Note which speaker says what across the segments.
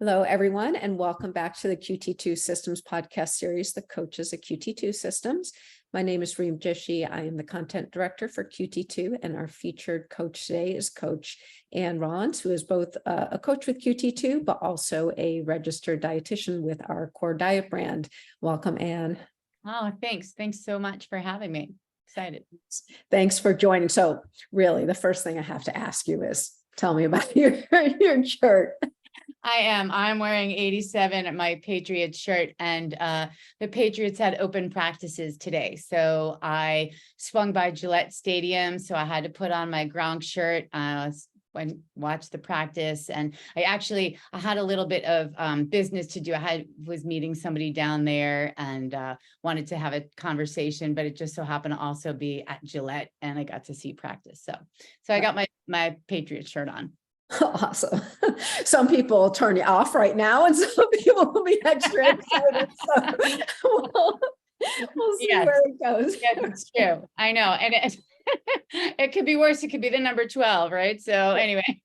Speaker 1: Hello, everyone, and welcome back to the QT2 Systems podcast series, The Coaches at QT2 Systems. My name is Reem Jishi. I am the content director for QT2, and our featured coach today is Coach Anne Rollins, who is both a coach with QT2, but also a registered dietitian with our core diet brand. Welcome, Anne.
Speaker 2: Oh, thanks. Thanks so much for having me. Excited.
Speaker 1: Thanks for joining. So really, the first thing I have to ask you is, tell me about your shirt.
Speaker 2: I'm wearing 87 at my Patriots shirt, and the Patriots had open practices today. So I swung by Gillette Stadium. So I had to put on my Gronk shirt. Went watch the practice, and I had a little bit of business to do. Was meeting somebody down there and wanted to have a conversation, but it just so happened to also be at Gillette, and I got to see practice. So I got my Patriots shirt on.
Speaker 1: Awesome. Some people will turn you off right now, and some people will be extra excited. So we'll see where it goes.
Speaker 2: Yes, it's true. I know. And it could be worse. It could be the number 12, right? So anyway.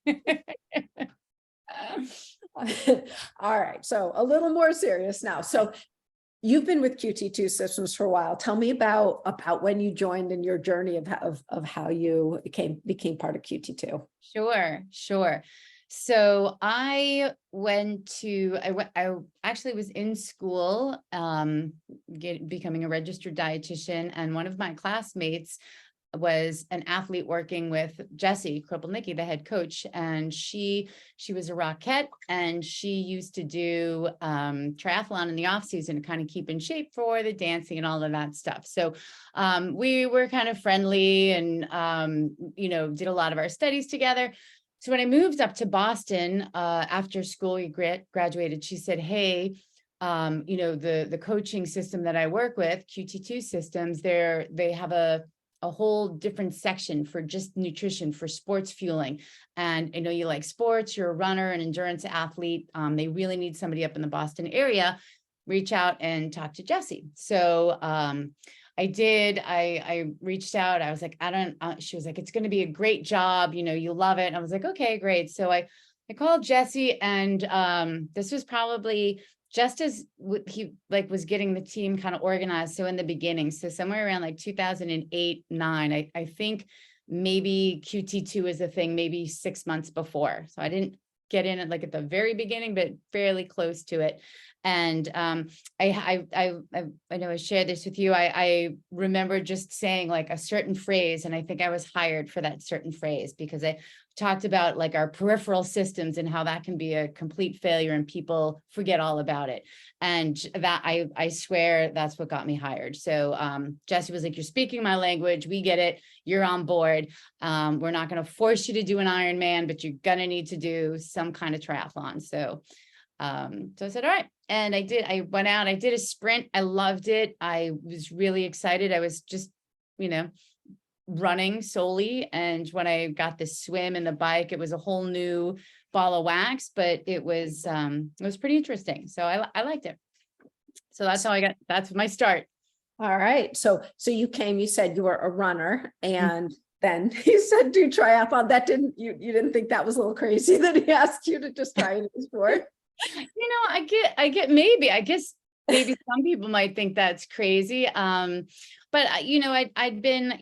Speaker 1: All right. So a little more serious now. So you've been with QT2 Systems for a while. Tell me about when you joined and your journey of how you became part of QT2.
Speaker 2: Sure. So I actually was in school, becoming a registered dietitian, and one of my classmates was an athlete working with Jessie Kropelnicki, the head coach, and she was a Rockette, and she used to do triathlon in the off season to kind of keep in shape for the dancing and all of that stuff. So we were kind of friendly and did a lot of our studies together. So when I moved up to Boston after school, we graduated, she said, "Hey, the coaching system that I work with, QT2 Systems, they have a whole different section for just nutrition, for sports fueling. And I know you like sports, you're a runner, an endurance athlete. They really need somebody up in the Boston area. Reach out and talk to Jessie." So I did. I reached out. I was like, she was like, "It's going to be a great job. You'll love it." And I was like, "Okay, great." So I called Jessie, and this was probably just as he was getting the team kind of organized. So in the beginning, so somewhere around like 2008, 9, I think maybe QT2 is a thing, maybe 6 months before. So I didn't get in at the very beginning, but fairly close to it. And I know I shared this with you. I remember just saying a certain phrase, and I think I was hired for that certain phrase because I talked about our peripheral systems and how that can be a complete failure and people forget all about it. And that I swear that's what got me hired. So Jessie was like, "You're speaking my language. We get it. You're on board. We're not going to force you to do an Ironman, but you're going to need to do some kind of triathlon." So I said, "All right." And I did. I went out, I did a sprint. I loved it. I was really excited. I was just, running solely. And when I got the swim and the bike, it was a whole new ball of wax, but it was pretty interesting. So I liked it. So that's my start.
Speaker 1: All right. So you said you were a runner, and then he said do triathlon. That you didn't think that was a little crazy that he asked you to just try a sport?
Speaker 2: I guess maybe some people might think that's crazy. But I'd been,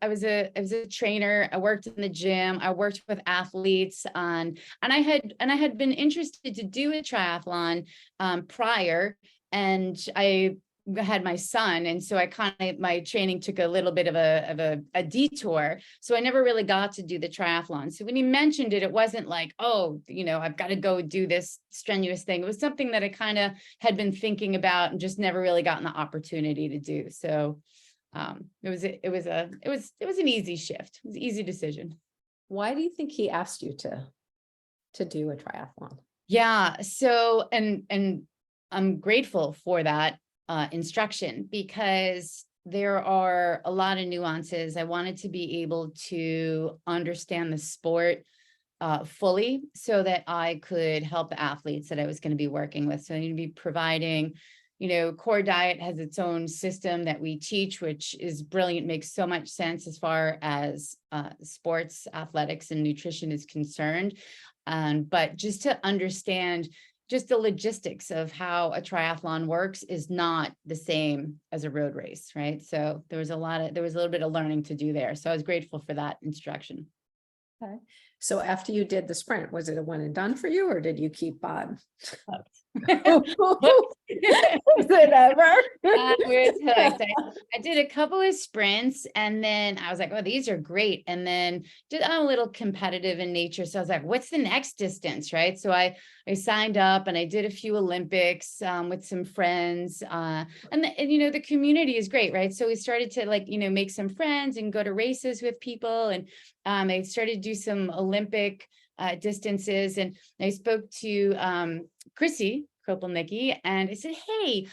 Speaker 2: I was a trainer. I worked in the gym. I worked with athletes, and I had been interested to do a triathlon prior, and I had my son, and so my training took a little bit of a detour, so I never really got to do the triathlon. So when he mentioned it, it wasn't like, oh, I've got to go do this strenuous thing. It was something that I kind of had been thinking about and just never really gotten the opportunity to do. So it was an easy shift. It was an easy decision.
Speaker 1: Why do you think he asked you to do a triathlon?
Speaker 2: Yeah. So and I'm grateful for that instruction, because there are a lot of nuances. I wanted to be able to understand the sport fully so that I could help the athletes that I was going to be working with. So I need to be providing, core diet has its own system that we teach, which is brilliant, makes so much sense as far as sports, athletics, and nutrition is concerned. But just to understand just the logistics of how a triathlon works is not the same as a road race, right? So there was a little bit of learning to do there. So I was grateful for that instruction.
Speaker 1: Okay. So after you did the sprint, was it a one and done for you, or did you keep on? Is it ever?
Speaker 2: We're hooked. I did a couple of sprints and then I was like, oh, these are great. And then I'm a little competitive in nature. So I was like, what's the next distance? Right. So I signed up and I did a few Olympics with some friends. And the community is great. Right. So we started to make some friends and go to races with people. And I started to do some Olympic distances. And I spoke to Chrissy Kropelnicki and I said, hey,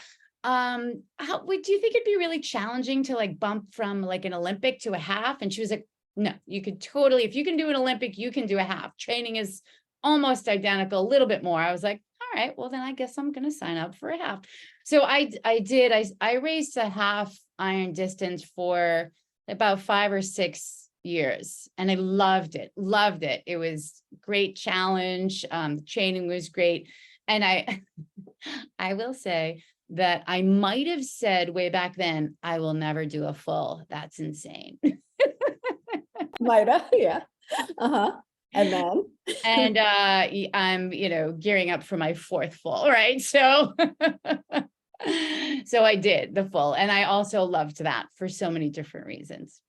Speaker 2: do you think it'd be really challenging to bump from an Olympic to a half? And she was like, no, you could totally, if you can do an Olympic, you can do a half. Training is almost identical, a little bit more. I was like, all right, well then I guess I'm going to sign up for a half. So I raced a half iron distance for about 5 or 6 years. And I loved it. It was great challenge. The training was great. And I will say that I might have said way back then, I will never do a full. That's insane.
Speaker 1: Might have, yeah. Uh-huh. And then?
Speaker 2: And I'm, gearing up for my 4th full, right? So, so I did the full. And I also loved that for so many different reasons.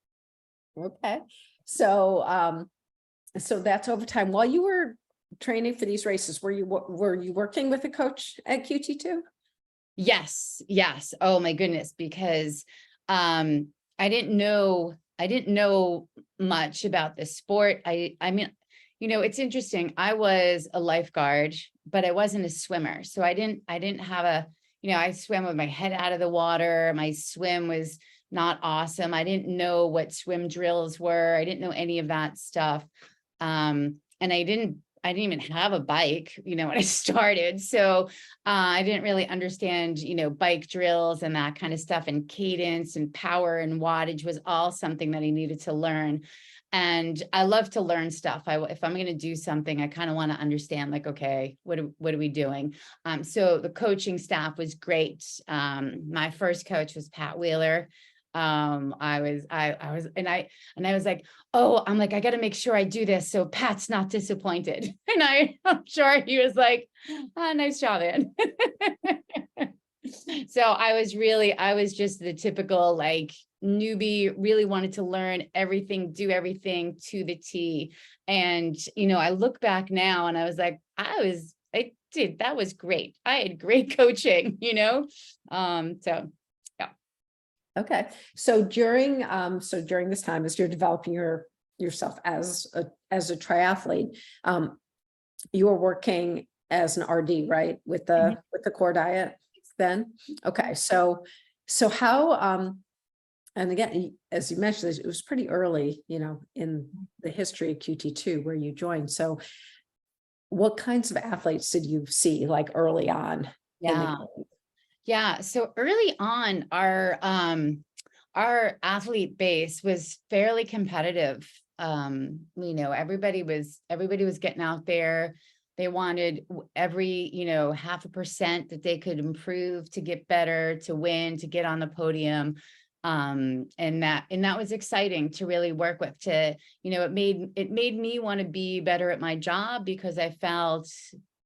Speaker 1: Okay. So, so that's over time. While you were training for these races, were you working with a coach at QT2?
Speaker 2: Yes. Oh my goodness, because I didn't know much about the sport. I mean, it's interesting. I was a lifeguard, but I wasn't a swimmer. So I didn't have I swam with my head out of the water. My swim was not awesome. I didn't know what swim drills were. I didn't know any of that stuff. And I didn't even have a bike, when I started. So I didn't really understand, bike drills and that kind of stuff, and cadence and power and wattage was all something that I needed to learn. And I love to learn stuff. If I'm going to do something, I kind of want to understand, okay, what are we doing? So the coaching staff was great. My first coach was Pat Wheeler. I was like, oh, I'm like, I got to make sure I do this so Pat's not disappointed. And I'm sure he was like, oh, nice job, man. So I was just the typical newbie, really wanted to learn everything, do everything to the T. And, I look back now and I was like, that was great. I had great coaching, so.
Speaker 1: Okay. So during this time, as you're developing yourself as a triathlete, you were working as an RD, right? With the core diet then? Okay. So how, and again, as you mentioned, it was pretty early, in the history of QT2 where you joined. So what kinds of athletes did you see early on?
Speaker 2: Yeah. So early on, our athlete base was fairly competitive. Everybody was getting out there. They wanted every, 0.5% that they could improve to get better, to win, to get on the podium. And that was exciting to really work with. It made me want to be better at my job because I felt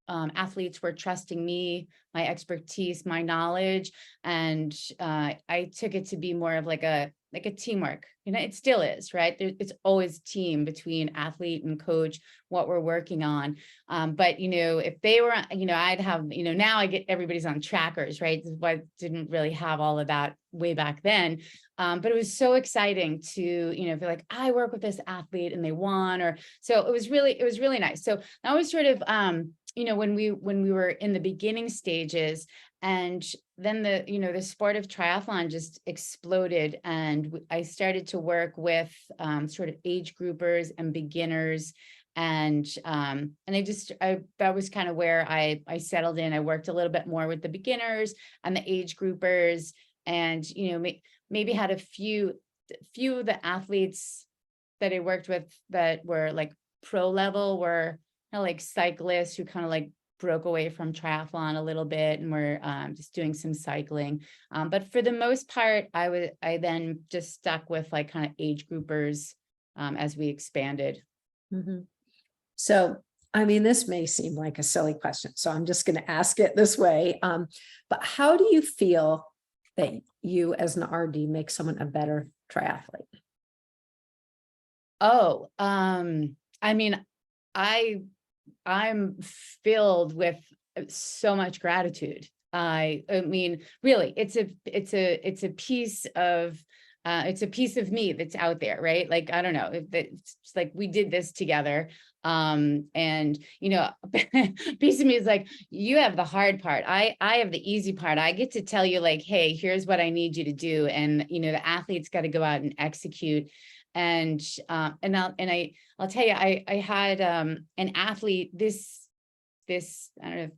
Speaker 2: athletes were trusting me, my expertise, my knowledge, and I took it to be more of a teamwork. It still is, right? It's always team between athlete and coach, what we're working on. But if they were, I'd have, now I get everybody's on trackers, right? I didn't really have all of that way back then. But it was so exciting to, feel like I work with this athlete and they won, so it was really nice. So that was sort of, when we were in the beginning stages, and then the sport of triathlon just exploded, and I started to work with sort of age groupers and beginners, and that was kind of where I settled in. I worked a little bit more with the beginners and the age groupers, and maybe had a few of the athletes that I worked with that were pro level were cyclists who kind of broke away from triathlon a little bit, and we're just doing some cycling. But for the most part, I then just stuck with like kind of age groupers as we expanded.
Speaker 1: Mhm. So, I mean, this may seem like a silly question, so I'm just going to ask it this way. But how do you feel that you as an RD make someone a better triathlete?
Speaker 2: Oh, I mean, I'm filled with so much gratitude. I mean, really, it's a piece of me that's out there, right? Like, I don't know, it's just like we did this together. And piece of me is like, you have the hard part. I have the easy part. I get to tell you like, hey, here's what I need you to do. And the athlete's got to go out and execute. And I'll tell you, I had an athlete this I don't know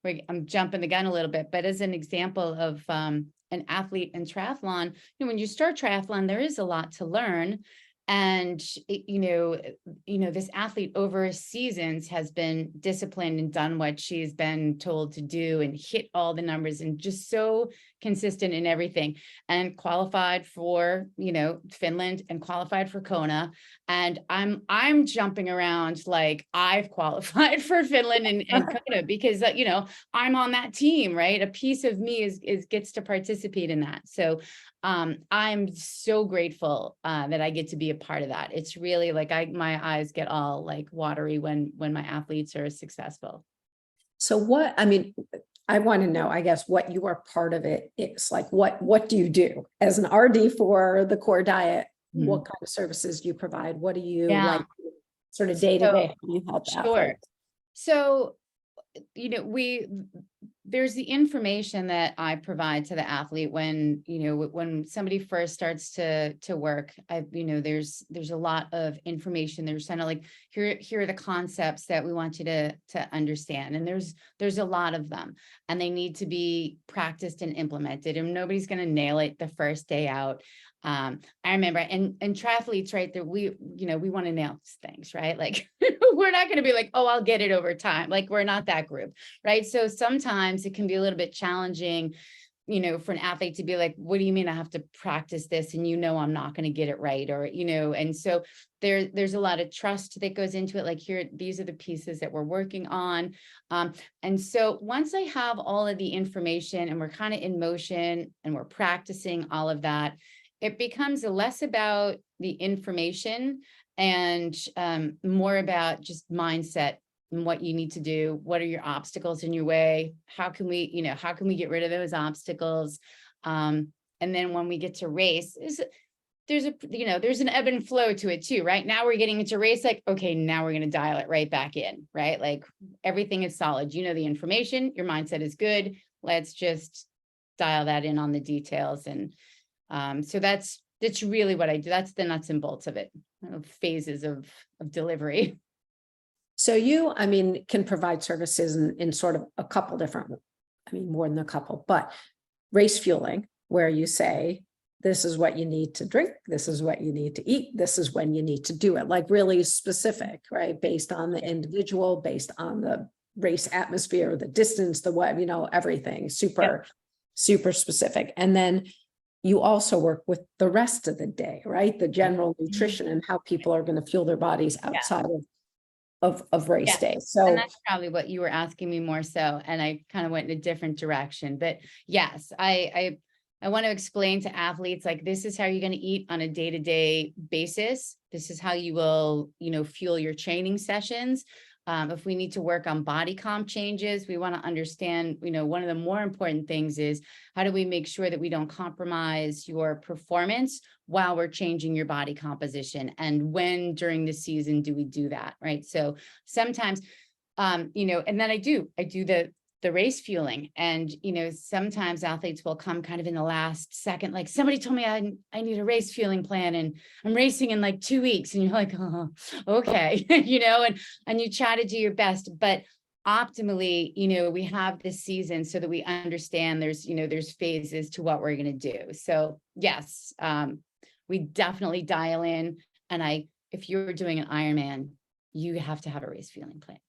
Speaker 2: if I'm jumping the gun a little bit, but as an example of an athlete in triathlon, when you start triathlon, there is a lot to learn. And this athlete over seasons has been disciplined and done what she's been told to do and hit all the numbers and just so consistent in everything, and qualified for Finland and qualified for Kona. And I'm jumping around like I've qualified for Finland and Kona because I'm on that team, right? A piece of me is gets to participate in that. So I'm so grateful that I get to be a part of that. It's really like my eyes get all like watery when my athletes are successful.
Speaker 1: So I want to know, I guess, what your part of it is. Like, what do you do as an RD for the core diet? What kind of services do you provide? What do you like sort of day to day? How do you help athletes?
Speaker 2: So there's the information that I provide to the athlete when somebody first starts to work. There's a lot of information. There's kind of like, here are the concepts that we want you to understand. And there's a lot of them, and they need to be practiced and implemented, and nobody's going to nail it the first day out. I remember, and triathletes, right, that we want to nail things, right? Like we're not going to be like, oh, I'll get it over time. Like, we're not that group, right? So sometimes it can be a little bit challenging, for an athlete to be like, what do you mean I have to practice this? And I'm not going to get it right. Or, and so there's a lot of trust that goes into it. Like, here, these are the pieces that we're working on. And so once I have all of the information and we're kind of in motion and we're practicing all of that, it becomes less about the information and more about just mindset and what you need to do. What are your obstacles in your way? How can we get rid of those obstacles? And then when we get to race, there's an ebb and flow to it too, right? Now we're getting into race, like, okay, now we're going to dial it right back in, right? Like, everything is solid. The information, your mindset is good. Let's just dial that in on the details. And so that's really what I do. That's the nuts and bolts of it, phases of delivery.
Speaker 1: So you, can provide services in sort of a couple different, more than a couple, but race fueling, where you say, this is what you need to drink, this is what you need to eat, this is when you need to do it, like really specific, right? Based on the individual, based on the race atmosphere, the distance, the what, everything super specific. And then you also work with the rest of the day, right? The general nutrition and how people are going to fuel their bodies outside of race day. So,
Speaker 2: and that's probably what you were asking me more so. And I kind of went in a different direction, but yes, I want to explain to athletes, like, this is how you're going to eat on a day-to-day basis. This is how you will, fuel your training sessions. If we need to work on body comp changes, we want to understand, one of the more important things is, how do we make sure that we don't compromise your performance while we're changing your body composition? And when during the season do we do that, right? So sometimes, and then I do the race fueling, and sometimes athletes will come kind of in the last second, like, somebody told me I need a race fueling plan and I'm racing in like 2 weeks, and you're like, oh, okay. And you try to do your best, but optimally, we have this season so that we understand there's phases to what we're going to do. So yes, we definitely dial in. And if you're doing an Ironman, you have to have a race fueling plan.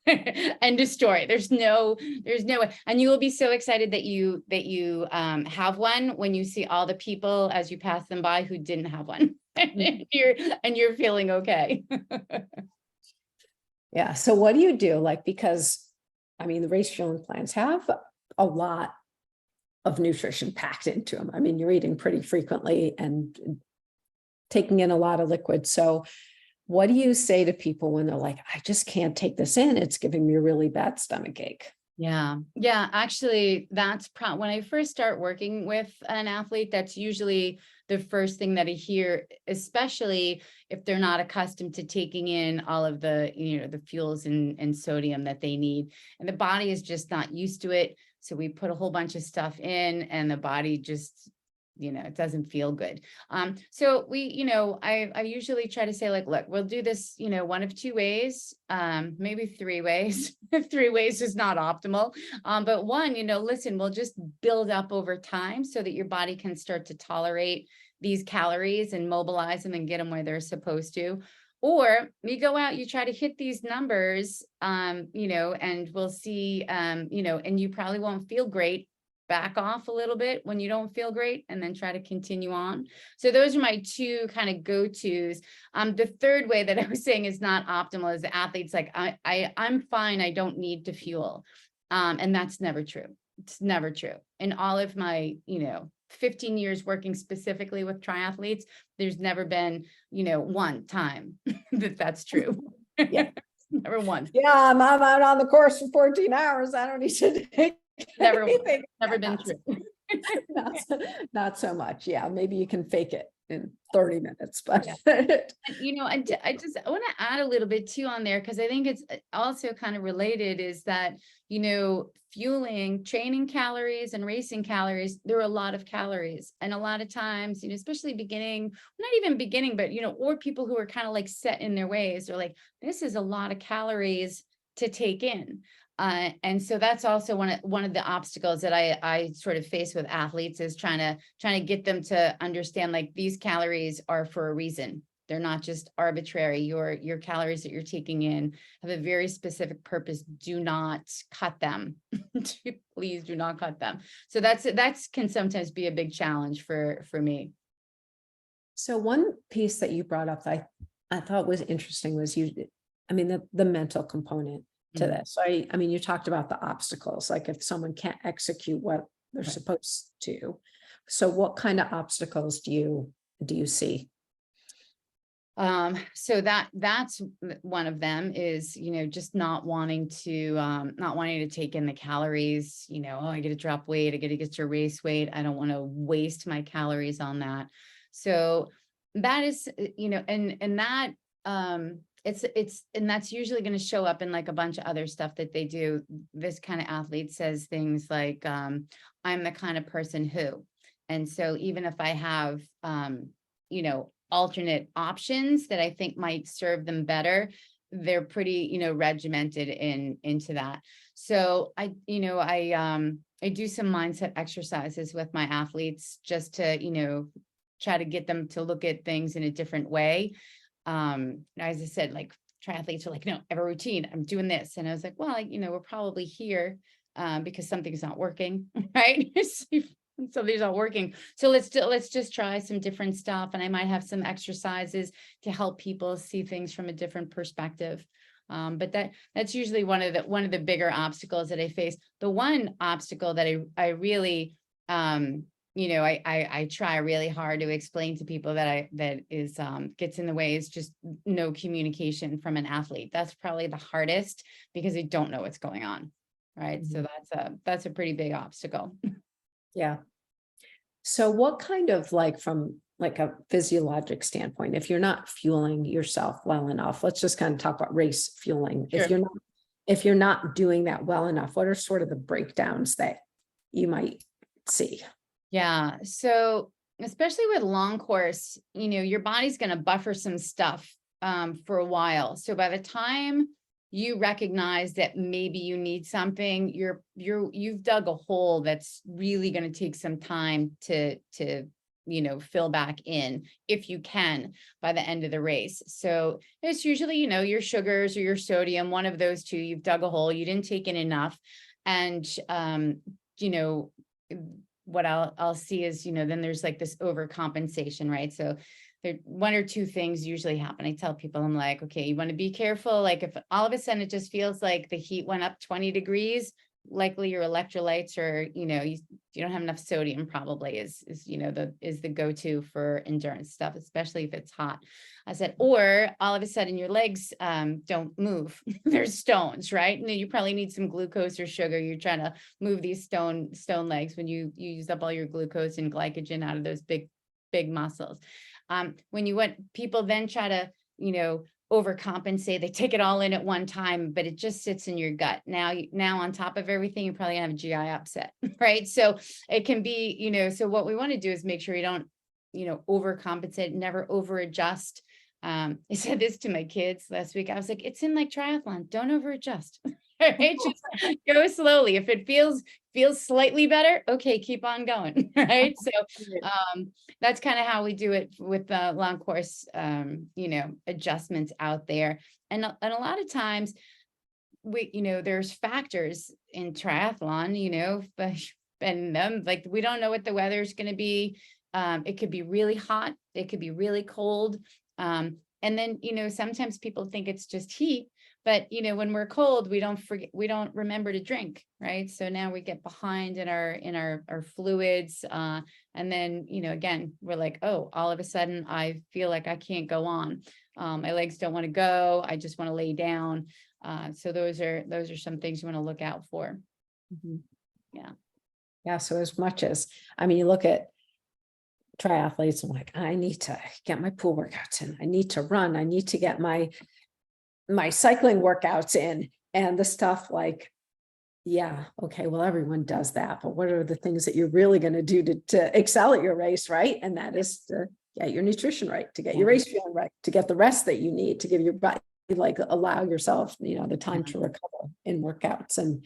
Speaker 2: End of story. There's no way. And you will be so excited that you have one when you see all the people as you pass them by who didn't have one. and you're feeling okay.
Speaker 1: Yeah. So what do you do? Like, because I mean, the race fueling plans have a lot of nutrition packed into them. I mean, you're eating pretty frequently and taking in a lot of liquid. So what do you say to people when they're like, I just can't take this in? It's giving me a really bad stomach ache.
Speaker 2: Yeah. Actually, that's when I first start working with an athlete, that's usually the first thing that I hear, especially if they're not accustomed to taking in all of the, the fuels and sodium that they need. And the body is just not used to it. So we put a whole bunch of stuff in and the body just, it doesn't feel good. So I usually try to say, like, look, we'll do this, one of two ways, maybe three ways. If 3 ways is not optimal. But one, listen, we'll just build up over time so that your body can start to tolerate these calories and mobilize them and get them where they're supposed to. Or you go out, you try to hit these numbers, and we'll see, and you probably won't feel great. Back off a little bit when you don't feel great and then try to continue on. So those are my two kind of go-tos. The third way that I was saying is not optimal is the athlete's like, I'm fine. I don't need to fuel. And that's never true. It's never true. In all of my, 15 years working specifically with triathletes, there's never been, one time that's true.
Speaker 1: Yeah.
Speaker 2: Never one.
Speaker 1: Yeah. I'm out on the course for 14 hours. I don't need to take
Speaker 2: never
Speaker 1: anything.
Speaker 2: been true.
Speaker 1: Not so much. Yeah. Maybe you can fake it in 30 minutes, but
Speaker 2: I just want to add a little bit too on there, because I think it's also kind of related, is that, fueling, training calories and racing calories, there are a lot of calories. And a lot of times, especially beginning, not even beginning, but, or people who are kind of like set in their ways, they're like, this is a lot of calories to take in. And so that's also one of the obstacles that I sort of face with athletes, is trying to get them to understand, like, these calories are for a reason. They're not just arbitrary. Your calories that you're taking in have a very specific purpose. Do not cut them. Please do not cut them. So that's can sometimes be a big challenge for me.
Speaker 1: So one piece that you brought up that I thought was interesting was the mental component to this. So I mean, you talked about the obstacles, like if someone can't execute what they're supposed to. So what kind of obstacles do you see?
Speaker 2: So that's one of them is, just not wanting to take in the calories, I got to drop weight. I got to get to race weight. I don't want to waste my calories on that. So that is, and that, and that's usually going to show up in like a bunch of other stuff that they do. This kind of athlete says things like, I'm the kind of person who, and so even if I have, alternate options that I think might serve them better, they're pretty, regimented into that. So I do some mindset exercises with my athletes just to, try to get them to look at things in a different way. As I said, like, triathletes are like, no, I have a routine. I'm doing this. And I was like, well, we're probably here because something's not working, right? Something's not working. So let's just try some different stuff. And I might have some exercises to help people see things from a different perspective. But that's usually one of the bigger obstacles that I face. The one obstacle that I really, I try really hard to explain to people that gets in the way is just no communication from an athlete. That's probably the hardest because they don't know what's going on. Right. Mm-hmm. So that's a pretty big obstacle.
Speaker 1: Yeah. So what kind of, from a physiologic standpoint, if you're not fueling yourself well enough, let's just kind of talk about race fueling. Sure. If you're not doing that well enough, what are sort of the breakdowns that you might see?
Speaker 2: Yeah. So especially with long course, your body's going to buffer some stuff for a while. So by the time you recognize that maybe you need something, you've dug a hole that's really going to take some time to fill back in if you can by the end of the race. So it's usually, your sugars or your sodium, one of those two, you've dug a hole, you didn't take in enough. And, what I'll see is, then there's like this overcompensation, right? So there, one or two things usually happen. I tell people, I'm like, okay, you want to be careful. Like if all of a sudden it just feels like the heat went up 20 degrees, likely your electrolytes or, you don't have enough sodium probably is the go-to for endurance stuff, especially if it's hot. I said, or all of a sudden your legs don't move. There's stones, right? And then you probably need some glucose or sugar. You're trying to move these stone legs when you use up all your glucose and glycogen out of those big muscles. When people then try to, overcompensate, they take it all in at one time, but it just sits in your gut. Now on top of everything, you probably have a GI upset, right? So it can be, so what we want to do is make sure you don't, overcompensate, never overadjust. I said this to my kids last week. I was like, it's in like triathlon, don't overadjust. Right? Just go slowly. If it feels slightly better, okay, keep on going. Right. So that's kind of how we do it with the long course, adjustments out there. And a lot of times there's factors in triathlon, and like, we don't know what the weather's going to be. It could be really hot. It could be really cold. And then, sometimes people think it's just heat, but, when we're cold, we don't remember to drink. Right. So now we get behind in our fluids. And then, again, we're like, oh, all of a sudden I feel like I can't go on. My legs don't want to go. I just want to lay down. So those are some things you want to look out for.
Speaker 1: Mm-hmm.
Speaker 2: Yeah.
Speaker 1: Yeah. So as much as, you look at triathletes, I'm like, I need to get my pool workouts in. I need to run. I need to get my cycling workouts in, and the stuff like, yeah, okay, well, everyone does that, but what are the things that you're really going to do to excel at your race, right? And that is to get your nutrition right, to get your race feeling right, to get the rest that you need, to give your body, like, allow yourself, the time to recover in workouts. And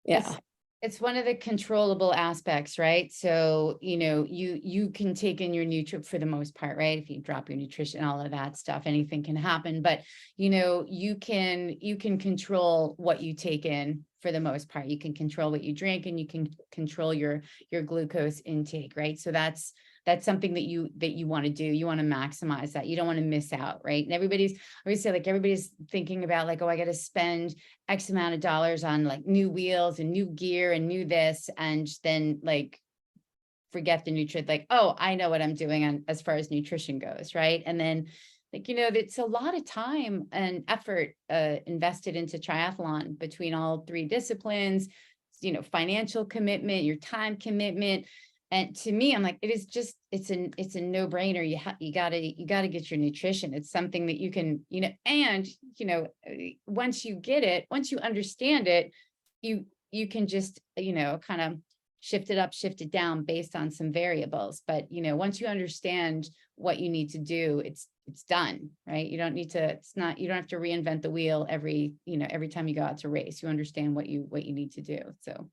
Speaker 1: yeah.
Speaker 2: It's one of the controllable aspects, right? So, you can take in your nutrient for the most part, right? If you drop your nutrition, all of that stuff, anything can happen, but, you can control what you take in for the most part. You can control what you drink, and you can control your glucose intake, right? So that's something that you want to do. You want to maximize that. You don't want to miss out, right? And everybody's thinking about like, oh, I got to spend X amount of dollars on like new wheels and new gear and new this, and then like forget the nutrient, like, oh, I know what I'm doing as far as nutrition goes, right? And then like, it's a lot of time and effort invested into triathlon between all three disciplines, financial commitment, your time commitment. And to me, I'm like, it's a no-brainer. You gotta get your nutrition. It's something that you can, and, once you get it, once you understand it, you can just, kind of shift it up, shift it down based on some variables. But, once you understand what you need to do, it's done, right? You don't need to, you don't have to reinvent the wheel every time you go out to race. You understand what you need to do. So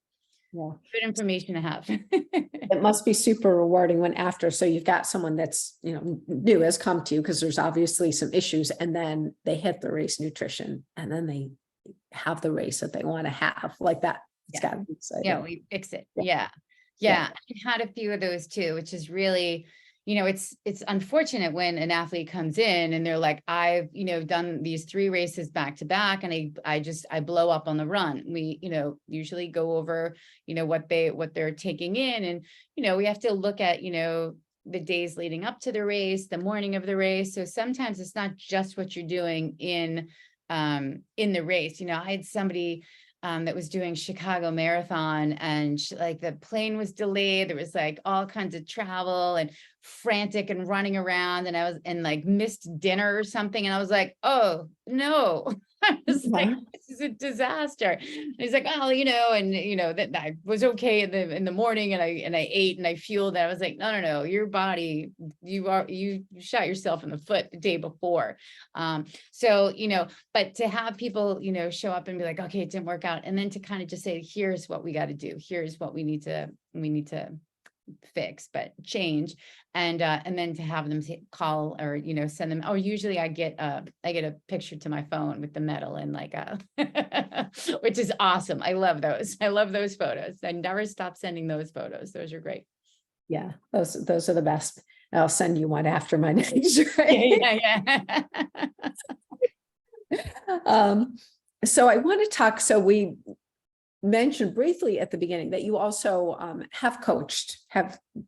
Speaker 1: Yeah.
Speaker 2: good information to have.
Speaker 1: It must be super rewarding when after, so you've got someone that's, new, has come to you because there's obviously some issues, and then they hit the race nutrition, and then they have the race that they want to have, like that. It's got to be exciting.
Speaker 2: Yeah, we fix it. Yeah. I had a few of those too, which is really, it's unfortunate when an athlete comes in and they're like, I've, done these 3 races back to back, and I blow up on the run. We, usually go over, what they're taking in, and, we have to look at, the days leading up to the race, the morning of the race. So sometimes it's not just what you're doing in the race. I had somebody that was doing Chicago Marathon, and like the plane was delayed. There was like all kinds of travel and frantic and running around, and I was like missed dinner or something. And I was like, oh no, I was like, this is a disaster. And he's like, oh, that I was okay in the morning, and I ate and I fueled. And I was like, no, your body, you shot yourself in the foot the day before. So, but to have people, show up and be like, okay, it didn't work out. And then to kind of just say, here's what we got to do. Here's what we need to fix, but change. And then to have them call or, you know, send them, or usually I get a picture to my phone with the medal and like which is awesome. I love those. I love those photos. I never stop sending those photos. Those are great.
Speaker 1: Yeah, those are the best. I'll send you one after my next. Right?
Speaker 2: Yeah.
Speaker 1: So I want to talk. So we mentioned briefly at the beginning that you also have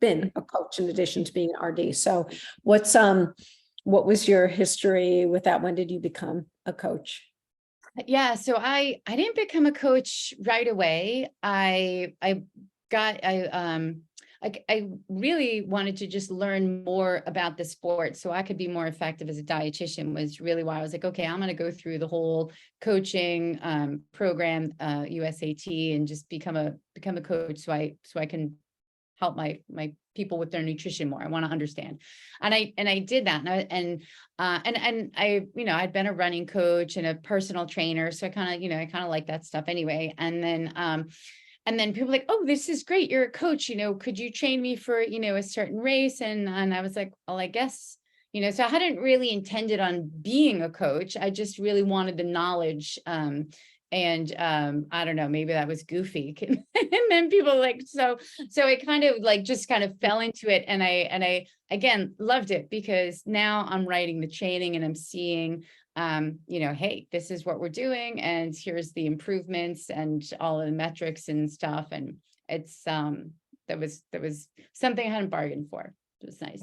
Speaker 1: been a coach in addition to being an RD. So what was your history with that? When did you become a coach?
Speaker 2: Yeah, so I didn't become a coach right away. I really wanted to just learn more about the sport so I could be more effective as a dietitian, was really why I was like, okay, I'm going to go through the whole coaching program, USAT, and just become a coach so I can help my people with their nutrition more. I want to understand. And I did that. And I, you know, I'd been a running coach and a personal trainer. So I kind of like that stuff anyway. And then people were like, oh, this is great. You're a coach, you know, could you train me for, you know, a certain race? And I was like, well, I guess, you know, so I hadn't really intended on being a coach. I just really wanted the knowledge. I don't know, maybe that was goofy. And then people like, so it kind of like, just kind of fell into it. And I again, loved it because now I'm writing the training and I'm seeing, you know, hey, this is what we're doing. And here's the improvements and all of the metrics and stuff. And it's, that was something I hadn't bargained for. It was nice.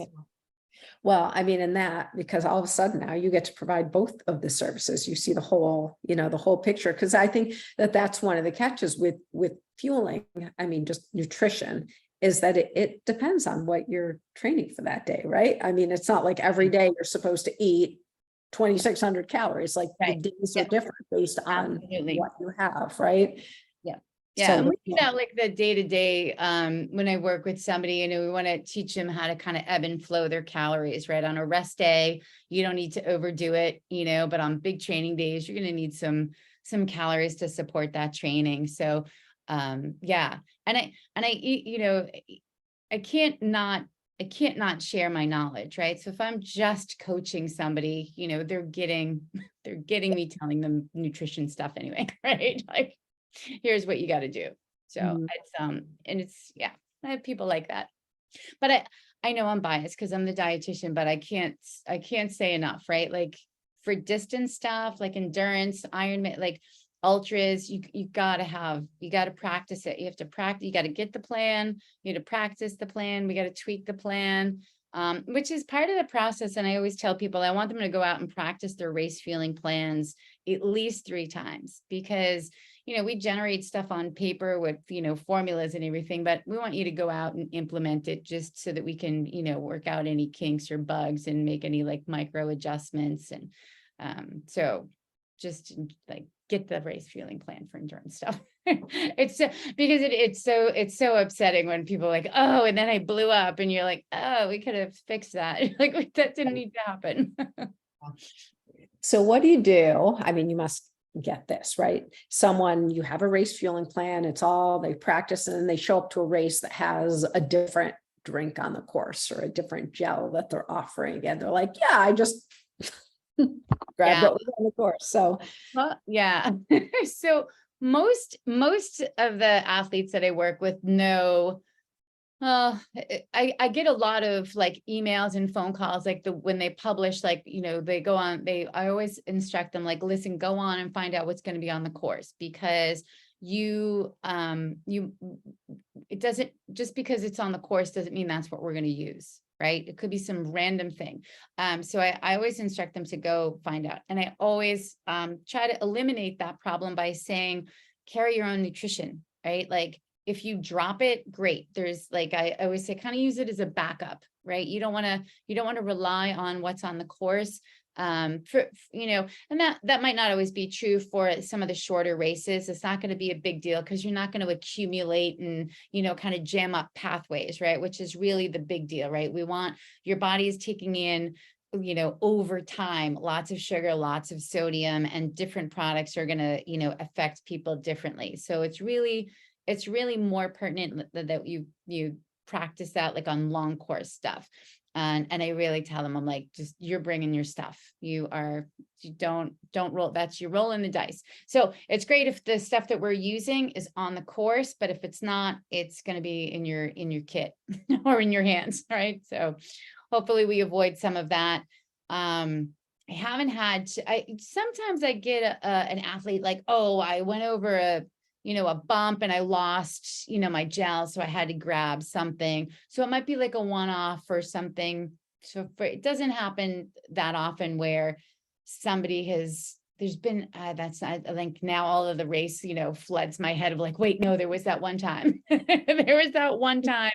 Speaker 1: Well, I mean, in that, because all of a sudden now you get to provide both of the services. You see the whole, you know, the whole picture. Because I think that that's one of the catches with fueling. I mean, just nutrition is that it depends on what you're training for that day, right? I mean, it's not like every day you're supposed to eat 2,600 calories. Like
Speaker 2: Right.
Speaker 1: the days are different based on
Speaker 2: Absolutely.
Speaker 1: what you have, right?
Speaker 2: Yeah,
Speaker 1: So
Speaker 2: and we do that like the day-to-day, when I work with somebody, you know, we want to teach them how to kind of ebb and flow their calories, right? On a rest day, you don't need to overdo it, you know, but on big training days, you're going to need some calories to support that training. So, yeah. And I, you know, I can't not share my knowledge, right? So if I'm just coaching somebody, you know, they're getting me telling them nutrition stuff anyway, right? Like, here's what you got to do. So it's, and it's, yeah, I have people like that, but I know I'm biased because I'm the dietitian, but I can't say enough, right? Like for distance stuff, like endurance, Ironman, like ultras, you got to practice it. You have to practice, you got to get the plan, you got to practice the plan. We got to tweak the plan, which is part of the process. And I always tell people, I want them to go out and practice their race fueling plans at least 3 times, because you know, we generate stuff on paper with, you know, formulas and everything, but we want you to go out and implement it just so that we can, you know, work out any kinks or bugs and make any like micro adjustments. And so just like get the race fueling plan for endurance stuff. It's because it's so upsetting when people are like, oh, and then I blew up, and you're like, oh, we could have fixed that. Like that didn't need to happen.
Speaker 1: So what do you do? I mean, you must get this, right? You have a race fueling plan, they practice, and then they show up to a race that has a different drink on the course or a different gel that they're offering. And they're like, yeah, I just grabbed what was on the course. So,
Speaker 2: well, yeah. So most of the athletes that I work with know, I get a lot of like emails and phone calls, like when they publish, like, you know, I always instruct them, like, listen, go on and find out what's going to be on the course, because it doesn't, just because it's on the course doesn't mean that's what we're going to use. Right. It could be some random thing. So I always instruct them to go find out. And I always try to eliminate that problem by saying, carry your own nutrition, right? Like, if you drop it, great. There's like, I always say, kind of use it as a backup, right? You don't want to rely on what's on the course. For, you know, and that might not always be true for some of the shorter races. It's not going to be a big deal because you're not going to accumulate and, you know, kind of jam up pathways, right? Which is really the big deal, right? We want your body is taking in, you know, over time, lots of sugar, lots of sodium, and different products are going to, you know, affect people differently. So it's really more pertinent that you practice that like on long course stuff. And I really tell them, I'm like, just, you're bringing your stuff. You don't roll. You're rolling the dice. So it's great if the stuff that we're using is on the course, but if it's not, it's going to be in your kit or in your hands. Right. So hopefully we avoid some of that. I haven't had sometimes I get an athlete like, oh, I went over a bump and I lost, my gel. So I had to grab something. So it might be like a one-off or something. So it doesn't happen that often where there's been, I think now all of the race, floods my head of like, wait, no, there was that one time. There was that one time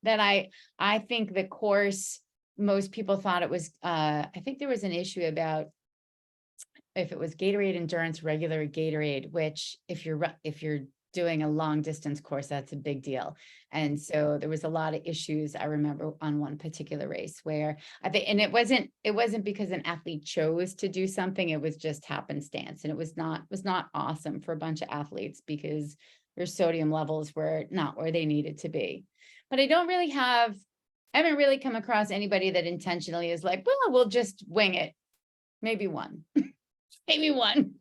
Speaker 2: that I think the course, most people thought it was, I think there was an issue about if it was Gatorade Endurance, regular Gatorade, which if you're doing a long distance course, that's a big deal. And so there was a lot of issues. I remember on one particular race where I think, and it wasn't because an athlete chose to do something. It was just happenstance. And it was not awesome for a bunch of athletes because their sodium levels were not where they needed to be. But I haven't really come across anybody that intentionally is like, well, we'll just wing it. Maybe one. Maybe one.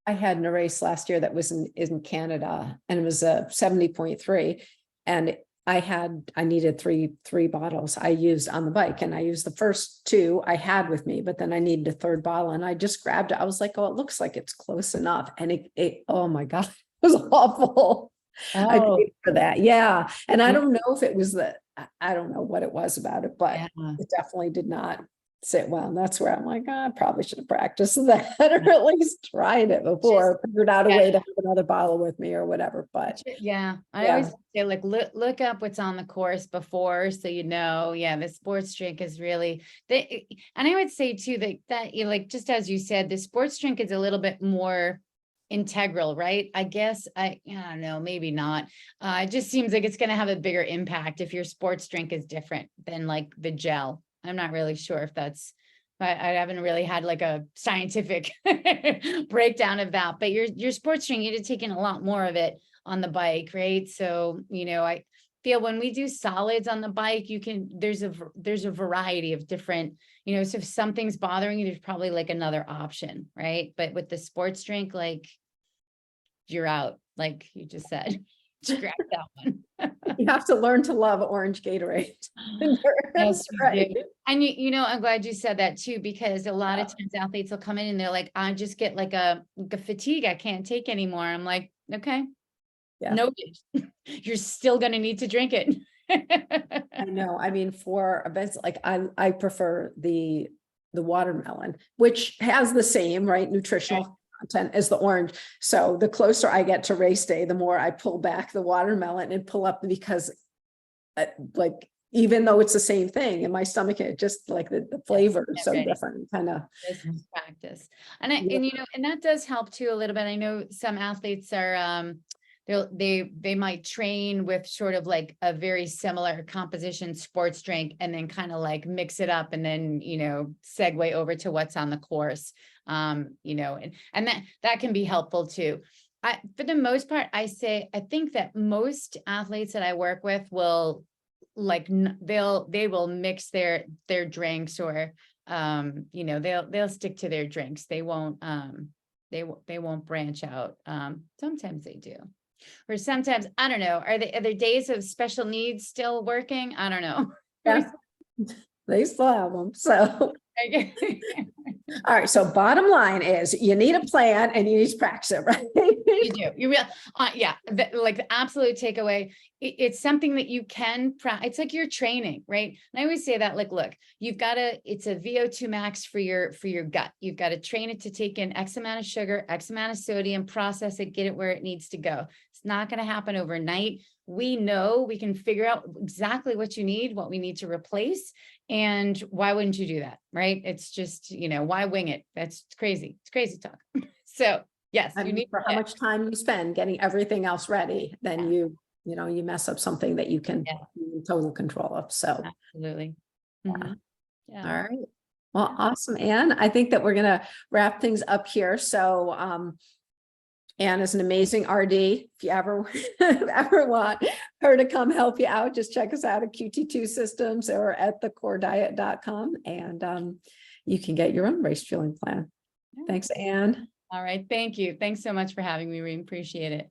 Speaker 1: I had in a race last year that was in Canada, and it was a 70.3. And I needed three bottles I used on the bike, and I used the first two I had with me, but then I needed a third bottle and I just grabbed it. I was like, oh, it looks like it's close enough. And it oh my God, it was awful. I paid for that. Yeah. And I don't know if it was I don't know what it was about it, but it definitely did not sit well. And that's where I'm like, I probably should have practiced that or at least tried it before, figured out a way to have another bottle with me or whatever. But
Speaker 2: I always say like, look up what's on the course before, so the sports drink is really, and I would say too, that like, just as you said, the sports drink is a little bit more integral, right? I guess I don't know, maybe not. It just seems like it's going to have a bigger impact if your sports drink is different than like the gel. I'm not really sure if I haven't really had like a scientific breakdown of that, but your sports drink, you'd have taken a lot more of it on the bike, right? So, I feel when we do solids on the bike, there's a variety of different, so if something's bothering you, there's probably like another option, right? But with the sports drink, like you're out, like you just said. Scrap that one.
Speaker 1: You have to learn to love orange Gatorade.
Speaker 2: Yes,
Speaker 1: right.
Speaker 2: And I'm glad you said that too, because a lot of times athletes will come in and they're like, I just get like a fatigue. I can't take anymore. I'm like, okay, noted. You're still going to need to drink it.
Speaker 1: I know. I mean, for events like I prefer the watermelon, which has the same nutritional content as the orange. So the closer I get to race day, the more I pull back the watermelon and pull up, because like, even though it's the same thing in my stomach, it just like the flavor is so different, kind of
Speaker 2: practice. And and that does help too a little bit. I know some athletes are they might train with sort of like a very similar composition sports drink and then kind of like mix it up and then segue over to what's on the course. And that can be helpful too. For the most part, I think that most athletes that I work with will they will mix their drinks, or they'll stick to their drinks. They won't branch out. Sometimes they do, or sometimes, I don't know. Are there days of special needs still working? I don't know.
Speaker 1: Yeah. They still have them. So all right. So bottom line is you need a plan and you need to practice it, right?
Speaker 2: You do. You really, like the absolute takeaway. It's something that you can practice. It's like you're training, right? And I always say that, like, look, it's a VO2 max for your gut. You've got to train it to take in X amount of sugar, X amount of sodium, process it, get it where it needs to go. It's not going to happen overnight. We know we can figure out exactly what you need, what we need to replace. And why wouldn't you do that? Right. It's just, why wing it? That's crazy. It's crazy talk. So yes, you need
Speaker 1: for how much time you spend getting everything else ready, then you mess up something that you can be in total control of. So
Speaker 2: absolutely.
Speaker 1: All right. Well, awesome, Anne. I think that we're going to wrap things up here. So Anne is an amazing RD. If you ever want her to come help you out, just check us out at QT2 Systems or at thecorediet.com, and you can get your own race fueling plan. Thanks, Anne.
Speaker 2: All right. Thank you. Thanks so much for having me. We appreciate it.